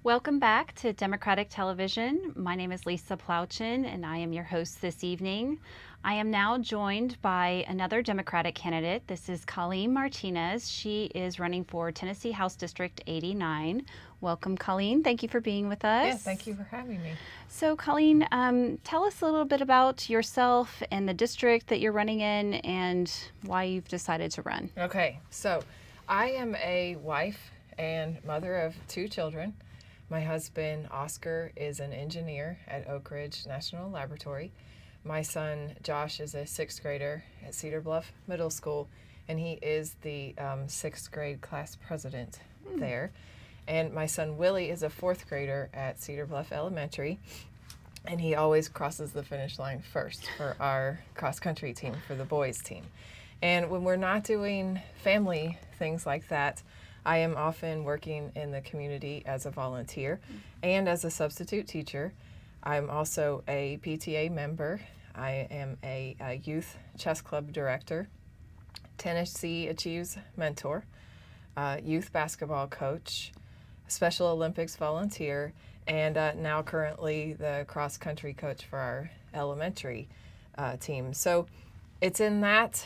Welcome back to Democratic Television. My name is Lisa Plawchan, and I am your host this evening. I am now joined by another Democratic candidate. This is Coleen Martinez. She is running for Tennessee House District 89. Welcome, Coleen. Thank you for being with us. Yeah, thank you for having me. So, Coleen, tell us a little bit about yourself and the district that you're running in and why you've decided to run. Okay, so I am a wife and mother of 2 children. My husband, Oscar, is an engineer at Oak Ridge National Laboratory. My son, Josh, is a 6th grader at Cedar Bluff Middle School, and he is the 6th grade class president there. And my son, Willie, is a 4th grader at Cedar Bluff Elementary, and he always crosses the finish line first for our cross-country team, for the boys' team. And when we're not doing family things like that, I am often working in the community as a volunteer and as a substitute teacher. I'm also a PTA member. I am a youth chess club director, Tennessee Achieves mentor, youth basketball coach, Special Olympics volunteer, and now currently the cross-country coach for our elementary team. So it's in that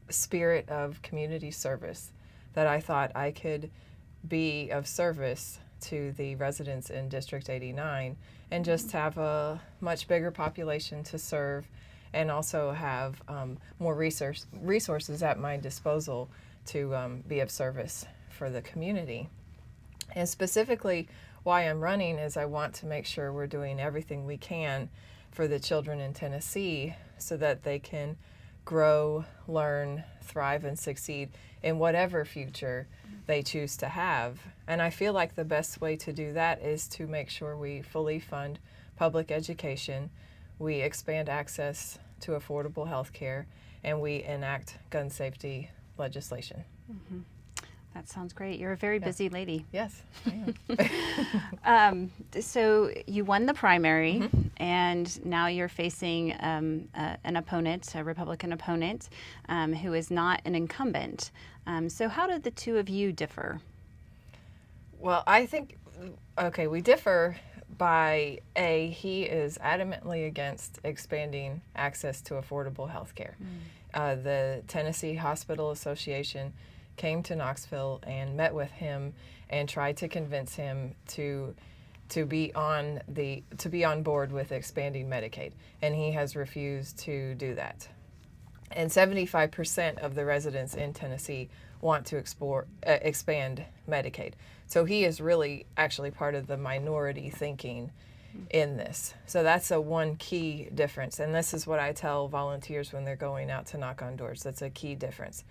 spirit of community service that I thought I could be of service to the residents in District 89 and just have a much bigger population to serve and also have more resources at my disposal to be of service for the community. And specifically why I'm running is I want to make sure we're doing everything we can for the children in Tennessee so that they can grow, learn, thrive, and succeed in whatever future they choose to have. And I feel like the best way to do that is to make sure we fully fund public education, we expand access to affordable health care, and we enact gun safety legislation. Mm-hmm. That sounds great. You're a very busy lady. Yes, I am. So you won the primary, and now you're facing an opponent, a Republican opponent, who is not an incumbent. So how did the two of you differ? Well, I think, we differ by he is adamantly against expanding access to affordable health care. The Tennessee Hospital Association came to Knoxville and met with him and tried to convince him to be on board with expanding Medicaid, and he has refused to do that. And 75% of the residents in Tennessee want to expand Medicaid. So he is really actually part of the minority thinking in this. So that's one key difference, and this is what I tell volunteers when they're going out to knock on doors. That's a key difference.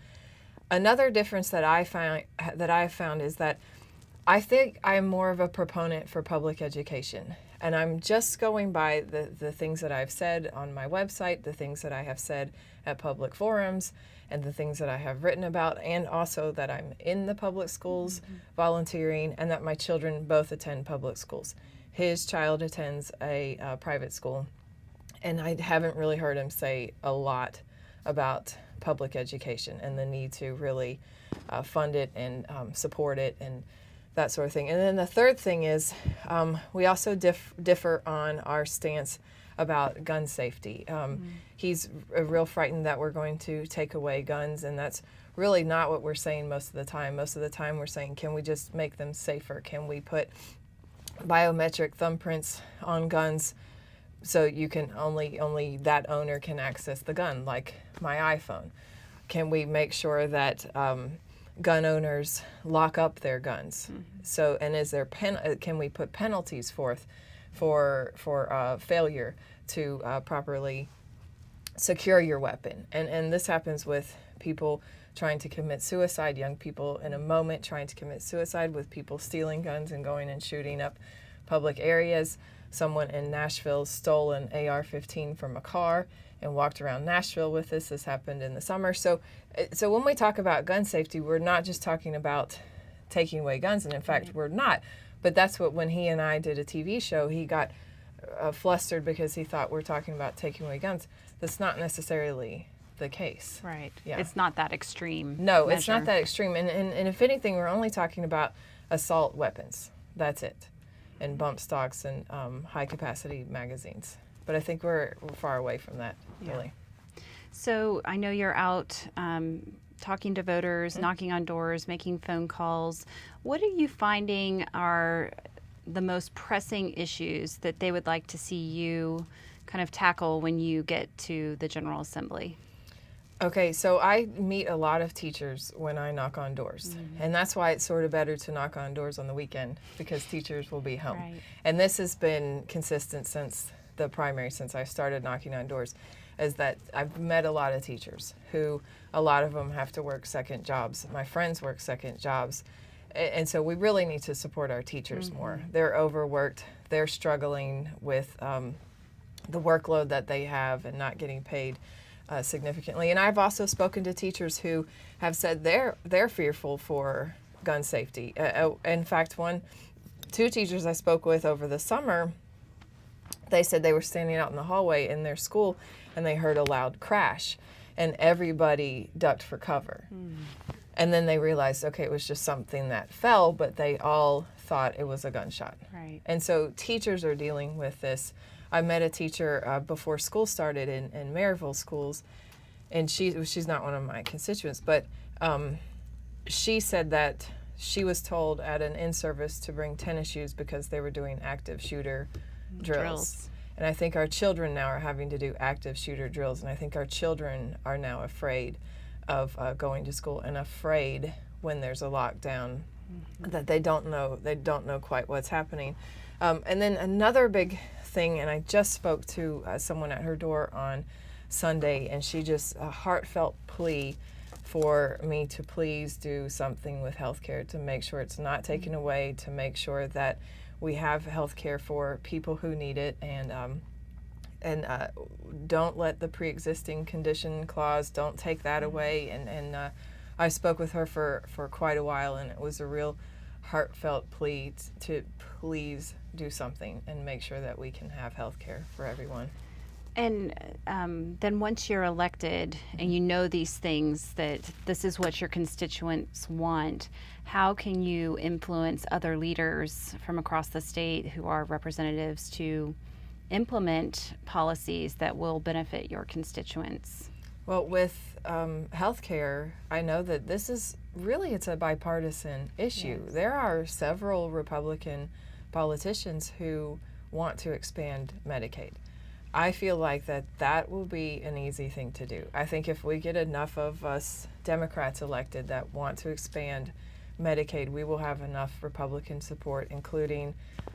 Another difference that I found is that I think I'm more of a proponent for public education, and I'm just going by the things that I've said on my website, the things that I have said at public forums, and the things that I have written about, and also that I'm in the public schools volunteering, and that my children both attend public schools. His child attends a private school, and I haven't really heard him say a lot about public education and the need to really fund it and support it and that sort of thing. And then the third thing is we also differ on our stance about gun safety. He's real frightened that we're going to take away guns, and that's really not what we're saying most of the time. Most of the time we're saying, can we just make them safer? Can we put biometric thumbprints on guns so you can only that owner can access the gun, like my iPhone? Can we make sure that gun owners lock up their guns? So, and is there can we put penalties forth for failure to properly secure your weapon? And this happens with people trying to commit suicide, young people in a moment trying to commit suicide, with people stealing guns and going and shooting up public areas. Someone in Nashville stole an AR-15 from a car and walked around Nashville with this. This happened in the summer. So when we talk about gun safety, we're not just talking about taking away guns, and in fact, we're not. But that's what, when he and I did a TV show, he got flustered because he thought we're talking about taking away guns. That's not necessarily the case. Right. Yeah. It's not that extreme. No, measure. it's not that extreme. And if anything, we're only talking about assault weapons, That's it. And bump stocks and high capacity magazines. But I think we're far away from that, really. So I know you're out talking to voters, knocking on doors, making phone calls. What are you finding are the most pressing issues that they would like to see you kind of tackle when you get to the General Assembly? Okay, so I meet a lot of teachers when I knock on doors. And that's why it's sort of better to knock on doors on the weekend, because teachers will be home. Right. And this has been consistent since the primary, since I started knocking on doors, is that I've met a lot of teachers who, a lot of them have to work second jobs. My friends work second jobs. And so we really need to support our teachers more. They're overworked. They're struggling with the workload that they have and not getting paid significantly. And I've also spoken to teachers who have said they're fearful for gun safety. In fact, two teachers I spoke with over the summer, they said they were standing out in the hallway in their school and they heard a loud crash and everybody ducked for cover. And then they realized, okay, it was just something that fell, but they all thought it was a gunshot. Right. And so teachers are dealing with this. I met a teacher before school started in Maryville schools, and she's not one of my constituents, but she said that she was told at an in-service to bring tennis shoes because they were doing active shooter drills. And I think our children now are having to do active shooter drills, and I think our children are now afraid of going to school and afraid when there's a lockdown that they don't know quite what's happening. And then another big thing, and I just spoke to someone at her door on Sunday, and she just a heartfelt plea for me to please do something with healthcare to make sure it's not taken away, to make sure that we have healthcare for people who need it, and don't let the pre-existing condition clause, don't take that away. And I spoke with her for quite a while, and it was a real heartfelt plea to please do something and make sure that we can have health care for everyone. And then once you're elected and you know these things, that this is what your constituents want, how can you influence other leaders from across the state who are representatives to implement policies that will benefit your constituents? Well, with healthcare, I know that this is really, it's a bipartisan issue. Yes. There are several Republican politicians who want to expand Medicaid. I feel like that will be an easy thing to do. I think if we get enough of us Democrats elected that want to expand Medicaid, we will have enough Republican support, including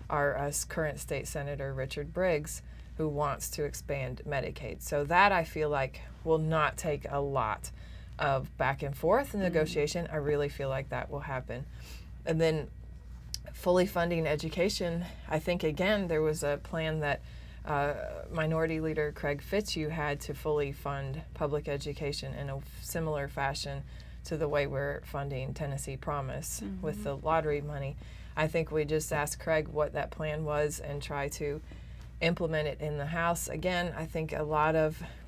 our current state senator, Richard Briggs, who wants to expand Medicaid. So that, I feel like, will not take a lot of back and forth negotiation. I really feel like that will happen. And then fully funding education, I think, again, there was a plan that Minority Leader Craig Fitzhugh had to fully fund public education in a similar fashion to the way we're funding Tennessee Promise with the lottery money. I think we just asked Craig what that plan was and try to implement it in the House. Again, I think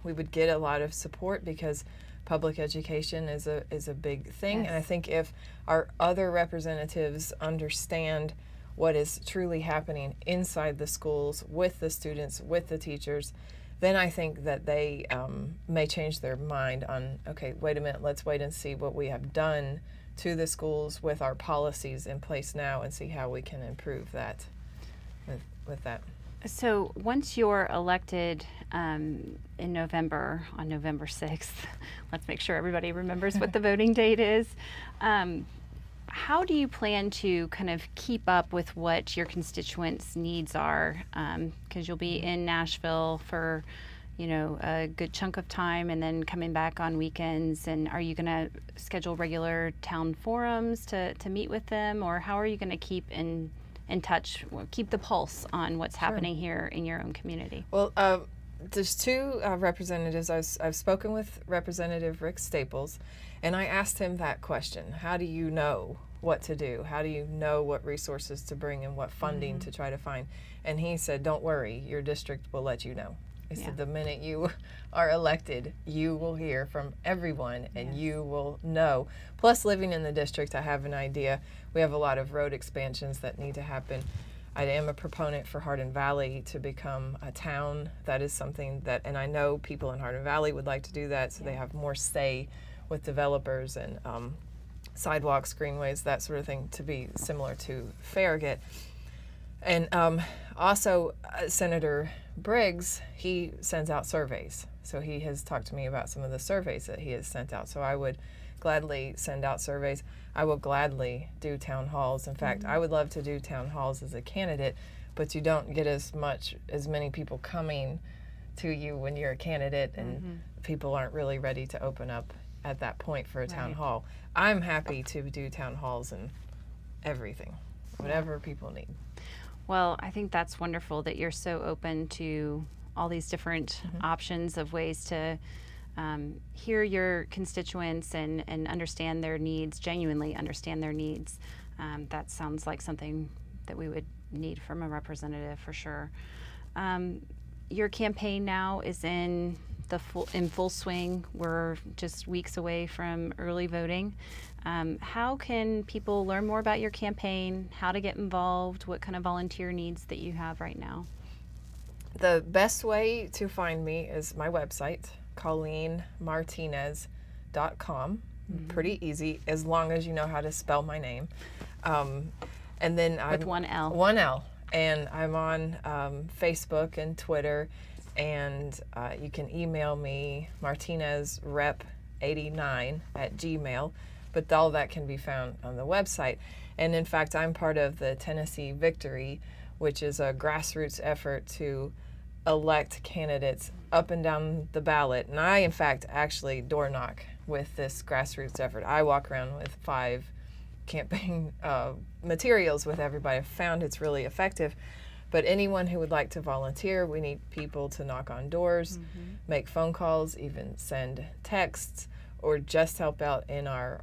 we would get a lot of support because public education is a big thing. Yes. And I think if our other representatives understand what is truly happening inside the schools with the students, with the teachers, then I think that they may change their mind on, okay, wait a minute, let's wait and see what we have done to the schools with our policies in place now and see how we can improve that with that. So once you're elected in November, on November 6th, let's make sure everybody remembers what the voting date is. How do you plan to kind of keep up with what your constituents' needs are? Because you'll be in Nashville for, a good chunk of time and then coming back on weekends. And are you going to schedule regular town forums to meet with them? Or how are you going to keep in touch, keep the pulse on what's happening here in your own community? Well, there's two representatives. I've spoken with Representative Rick Staples, and I asked him that question. How do you know what to do? How do you know what resources to bring and what funding to try to find? And he said, don't worry, your district will let you know. I Yeah. said the minute you are elected, you will hear from everyone and Yes. you will know. Plus, living in the district, I have an idea. We have a lot of road expansions that need to happen. I am a proponent for Hardin Valley to become a town. That is something that, and I know people in Hardin Valley would like to do that, so they Yeah. have more say with developers and sidewalks, greenways, that sort of thing, to be similar to Farragut. And also, Senator Briggs, he sends out surveys. So he has talked to me about some of the surveys that he has sent out. So I would gladly send out surveys. I will gladly do town halls. In fact, I would love to do town halls as a candidate, but you don't get as many people coming to you when you're a candidate, and people aren't really ready to open up at that point for a town Right. hall. I'm happy to do town halls and everything, whatever people need. Well, I think that's wonderful that you're so open to all these different options of ways to hear your constituents and understand their needs, genuinely understand their needs. That sounds like something that we would need from a representative for sure. Your campaign now is in full swing. We're just weeks away from early voting. How can people learn more about your campaign, how to get involved, what kind of volunteer needs that you have right now? The best way to find me is my website, ColeenMartinez.com. Pretty easy, as long as you know how to spell my name. And then I'm With one L. One L. And I'm on Facebook and Twitter, and you can email me, martinezrep89@gmail. But all that can be found on the website. And in fact, I'm part of the Tennessee Victory, which is a grassroots effort to elect candidates up and down the ballot. And I, in fact, actually door knock with this grassroots effort. I walk around with 5 campaign materials with everybody. I've found it's really effective. But anyone who would like to volunteer, we need people to knock on doors, make phone calls, even send texts, or just help out in our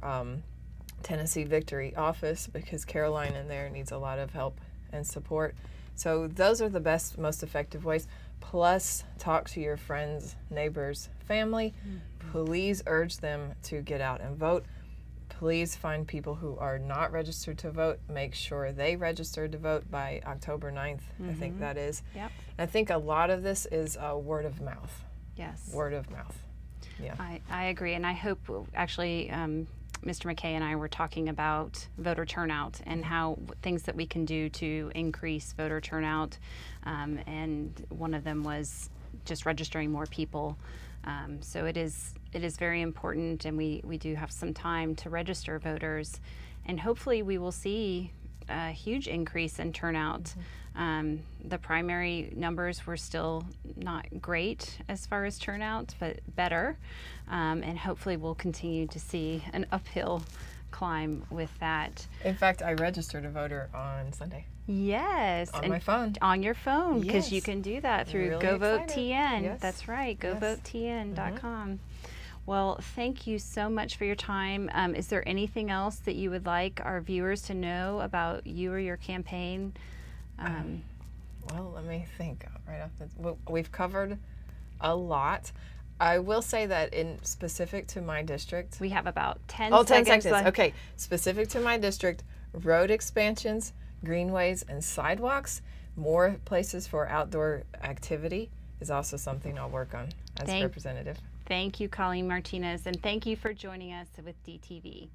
Tennessee Victory office, because Caroline in there needs a lot of help and support. So those are the best, most effective ways. Plus, talk to your friends, neighbors, family. Please urge them to get out and vote. Please find people who are not registered to vote. Make sure they register to vote by October 9th, I think that is. Yep. I think a lot of this is word of mouth. Yes. Word of mouth. Yeah. I agree, and I hope actually Mr. McKay and I were talking about voter turnout and how things that we can do to increase voter turnout, and one of them was just registering more people. So it is very important, and we do have some time to register voters, and hopefully we will see a huge increase in turnout. The primary numbers were still not great as far as turnout, but better, and hopefully we'll continue to see an uphill climb with that. In fact, I registered a voter on Sunday. Yes, On and my phone. on your phone, because you Yes. can do that through Really GoVoteTN. excited. That's right, Yes. GoVoteTN.com. Well, thank you so much for your time. Is there anything else that you would like our viewers to know about you or your campaign? Well, let me think. Right off we've covered a lot. I will say that in specific to my district. We have about 10 10 seconds seconds. left. Okay. Specific to my district, road expansions, greenways, and sidewalks, more places for outdoor activity is also something I'll work on as representative. Thank you, Coleen Martinez, and thank you for joining us with DTV.